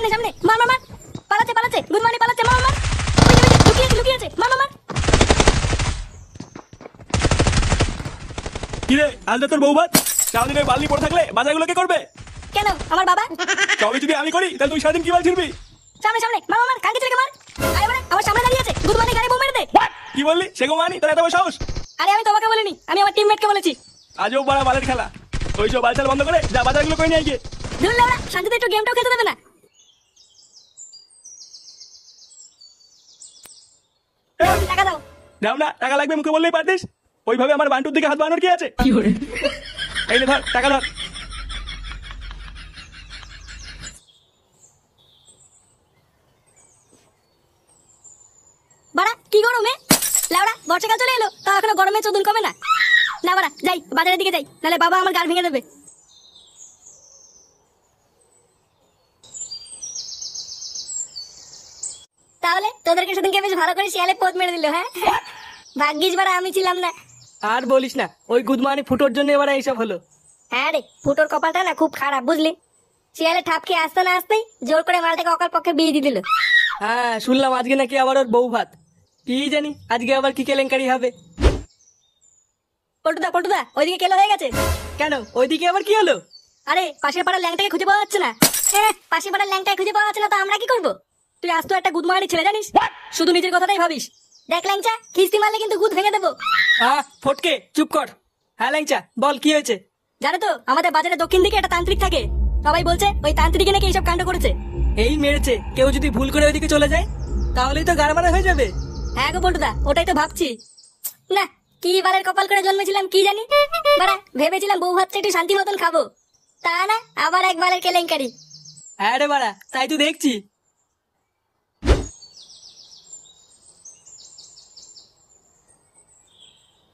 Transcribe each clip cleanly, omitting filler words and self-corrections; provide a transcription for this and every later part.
সামনে সামনে, মার মার মার। পালাচ্ছে পালাচ্ছে, গুদমানি পালাচ্ছে, মার মার। লুকিয়েছে লুকিয়েছে, মার মার মার। কি রে আজ তোর বউ ভাত সারাদিন ওই বালতি পড়ে থাকলে বাজারগুলো কে করবে? কেন আমার বাবা? সবই যদি আমি করি তাহলে তুই সারাদিন কি বাল ছিড়বি? সামনে সামনে, মার মার মার, কাকে ছেলেকে মার। আরে মানে আমার সামনে দাঁড়িয়ে আছে, গুদমানি গাড়ি বোম মেরে দে। কি বললি? সে গোমানি তোর এত বড় সাহস? আরে আমি তোমাকে বলিনি, আমি আমার টিমমেটকে বলেছি। আজও বড় বালের খেলা। ওইসব বালচাল বন্ধ করে যা বাজারগুলো করে নিয়ে গিয়ে। ধুর লেওড়া, শান্তিতে একটু গেমটাও খেলতে দেবে না। টাকা দাও। দাও না, টাকা লাগবে মুখে বললেই পারতিস। ওইভাবে আমার বান্টুর দিকে হাত বানানোর কি আছে? এই নে ধর টাকা ধর। বাড়া কি গরমে লেওড়া, বর্ষাকাল চলে এলো তা এখনো গরমে চোদন কমে না। না বাড়া যাই, বাজারের দিকে যাই, নাহলে বাবা আমার গাল ভেঙে দেবে। তাহলে তোদেরকে সেদিনকে বেশ ভালো করে শিয়ালে পোদ মেরে দিল, হ্যাঁ? ভাগ্যিস বাড়া আমি ছিলাম না। আর বলিস না, ওই গুদমানি ফুটোর জন্য এবার এইসব হলো। হ্যাঁ রে, ফুটোর কপালটা না খুব খারাপ, বুঝলি? শিয়ালে ঠাপ খেয়ে আসতে না আসতেই জোর করে মালটাকে অকাল পক্ষে বিয়ে দিয়ে দিল। হ্যাঁ শুনলাম আজকে নাকি আবার ওর বউ ভাত। কি জানি আজকে আবার কি কেলেঙ্কারি হবে। পল্টুদা পল্টুদা, ওইদিকে কেলো হয়ে গেছে। কেন ওইদিকে আবার কি হলো? আরে পাশের পাড়ার ল্যাংটাকে খুঁজে পাওয়া যাচ্ছে না। পাশের পাড়ার ল্যাংটাকে খুঁজে পাওয়া যাচ্ছে না, তো আমরা কি করবো? তুই আজ তো একটা গুদমানি ছেলে, জানিস? শুধু নিজের কথাটাই ভাবিস। দেখ ল্যাংচা, খিস্তি মারলে কিন্তু গুদ ভেঙে দেবো। ফটকে চুপ কর। হ্যাঁ ল্যাংচা বল কি হয়েছে? জানো তো আমাদের বাজারে দক্ষিণ দিকে একটা তান্ত্রিক থাকে, সবাই বলছে ওই তান্ত্রিকে নাকি এইসব কাণ্ড করেছে। এই মেরেছে, কেউ যদি ভুল করে ওইদিকে চলে যায় তাহলেই তো গাড়মারা হয়ে যাবে। হ্যাঁ গো পল্টুদা, ওটাই তো ভাবছি। না কি বালের কপাল করে জন্মেছিলাম কি জানি। বাড়া ভেবেছিলাম বউ ভাতটা একটু শান্তি মতন খাবো, তা না আবার এক বালের কেলেঙ্কারি। হ্যাঁ রে বাড়া, তাই তো দেখছি।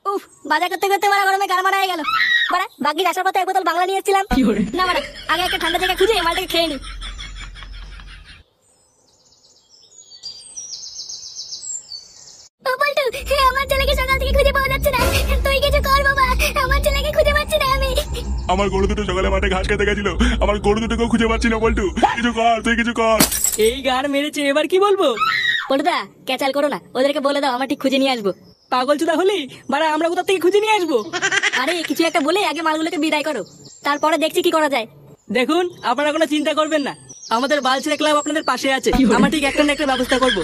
উফ, বাজার করতে করতে বাড়া গরমে গাড় মারা হয়ে গেল। বাড়া বাকি আসার পথে এক বোতল বাংলা নিয়ে এসেছিলাম। না বাড়া, আগে একটা ঠান্ডা জায়গা খুঁজে মালটাকে খেয়ে নি। ও পল্টু, আমার ছেলেকে সকাল থেকে খুঁজে পাওয়া যাচ্ছে না, তুই কিছু কর বাবা, আমার ছেলেকে খুঁজে পাচ্ছি না আমি। আমার গরু দুটো সকালে মাঠে ঘাস খেতে গেছিল, আমার গরু দুটোকেও খুঁজে পাচ্ছি না বল্টু। কিছু কর, তুই কিছু কর। এই গাড় মেরেছে, এবার কি বলবো? পল্টুদা ক্যাচাল করো না, ওদেরকে বলে দাও আমার ঠিক খুঁজে নিয়ে আসবো। পাগল চুদা হলি বাড়া, আমরা কোথা থেকে খুঁজে নিয়ে আসবো? আরে কিছু একটা বলে আগে মালগুলোকে বিদায় করো, তারপরে দেখছি কি করা যায়। দেখুন আপনারা কোনো চিন্তা করবেন না, আমাদের বালছেড়ে ক্লাব আপনাদের পাশে আছে। আমরা ঠিক একটা না একটা ব্যবস্থা করবো।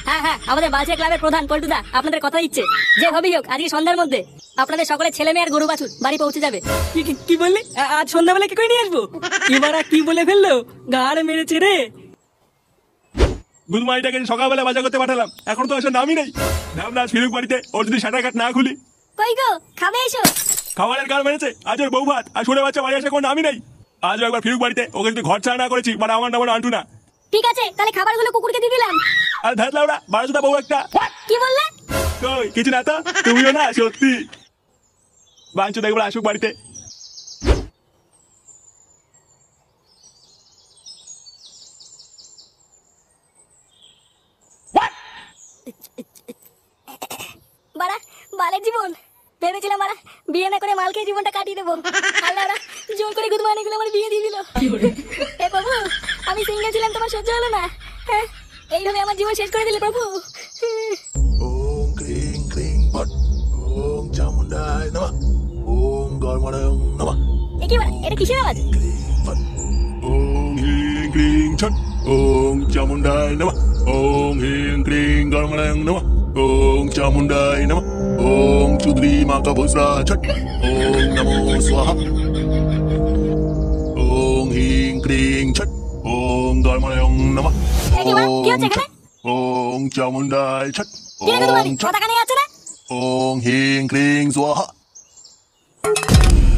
হ্যাঁ হ্যাঁ, আমাদের বালছিয়া ক্লাবের প্রধান পল্টুদা আপনাদের কথা দিচ্ছে, যে হবেই হোক আজকে সন্ধ্যার মধ্যে আপনাদের সকলে ছেলে মেয়ে আর গরু বাছুর বাড়ি পৌঁছে যাবে। কি বললি? আজ সন্ধ্যাবেলা কি করে নিয়ে আসবো? এবার কি বলে ফেললো, গাড় মেরেছে রে। গুদমানিটাকে সকালবেলা বাজার করতে পাঠালাম, এখন তো আসার নামই নেই। ভাবনা ফিরুক বাড়িতে, ওর যদি সাঁটার কাট না খুলি। কই গো, খাবে এসো। খাবারের গাল মেরেছে, আজ ওর বউ ভাত আর ছোট বাচ্চা বাড়ি আসার কোনো নামই নেই। আজও একবার ফিরুক বাড়িতে, ওকে যদি ঘর ছাড়া না করেছি মানে আমার নাম আন্টু না। ঠিক আছে তাহলে খাবারগুলো কুকুরকে দিয়ে দিলাম। আর ধাত লাউড়া বারোশোটা বউ একটা। কি বললে? কই কিছু না তো, তুমিও না সত্যি। বাঞ্চো দেখবার আসুক বাড়িতে। বাড়া বালের জীবন, ভেবেছিলাম বাড়া বিয়ে না করে মাল খেয়ে জীবনটা কাটিয়ে দেবো। আল্লাহ জোর করে গুদমানি গুলো আমার বিয়ে দিয়ে দিল। এ প্রভু, আমি সিঙ্গেল ছিলাম, তোমার সহ্য হলো না, হ্যাঁ? এইভাবে আমার জীবন শেষ করে দিলে প্রভু। ওম ক্রিং ক্রিং পট ওম চামুন্ডায় নমঃ ওম গর্মণং নমঃ। এ কি বাড়া, এটা কিসের আওয়াজ? পট ওম হিং ক্রিং ছট ওম চামুন্ডায় নমঃ ওম হিং ক্রিং গর্মণং নমঃ ওম চামুন্ডায় নমঃ ওম চুদ্রি মাকা ভুসরা ছট ওম নমো স্বাহা ওম হিং ক্রিং ছট ওম গর্মণং নমঃ এ কি বাড়া, কি হচ্ছে এখানে? ওম চামুন্ডায় ছট কি রে গুদমানি, ওম ছট কথা কানে যাচ্ছে না? ওম হিং ক্রিং স্বাহা।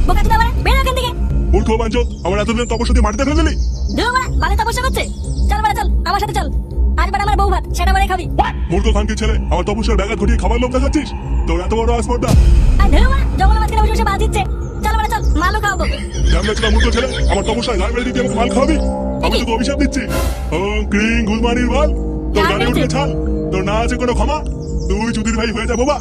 বোকা চোদা বাড়া, বেরো এখান থেকে। মূর্খ বাঞ্চো, আমার এতদিন তপস্যা মাটিতে ফেলে দিলি। ধুর বাড়া, বালে তপস্যা করছে। চল বাড়া চল, আমার সাথে চল। আজ বাড়া আমার বউ ভাত, সেটা বাড়ি খাবি। মূর্খ খানকি ছেলে, আমার তপস্যার ব্যাঘাত ঘটিয়ে খাবার লোক দেখাচ্ছিস? তোর এত বড় আসপর্দা। আর ধুর বাড়া, জঙ্গলের মাঝখানে বসে বসে বাজ দিচ্ছে। চল বাড়া চল, মালও খাওয়াবো। জানলা মূর্খ ছেলে, আমার তপস্যায় গাল মেরে দিতে আমাকে মাল খাওয়াবি? আমি তোকে অভিশাপ দিচ্ছি। ওম ক্রিং গুদমানির মাল, তোর গাড়ি উঠলে ছাল, তোর না আছে কোনো ক্ষমা। তুই চুদির ভাই হয়ে যা বাবা।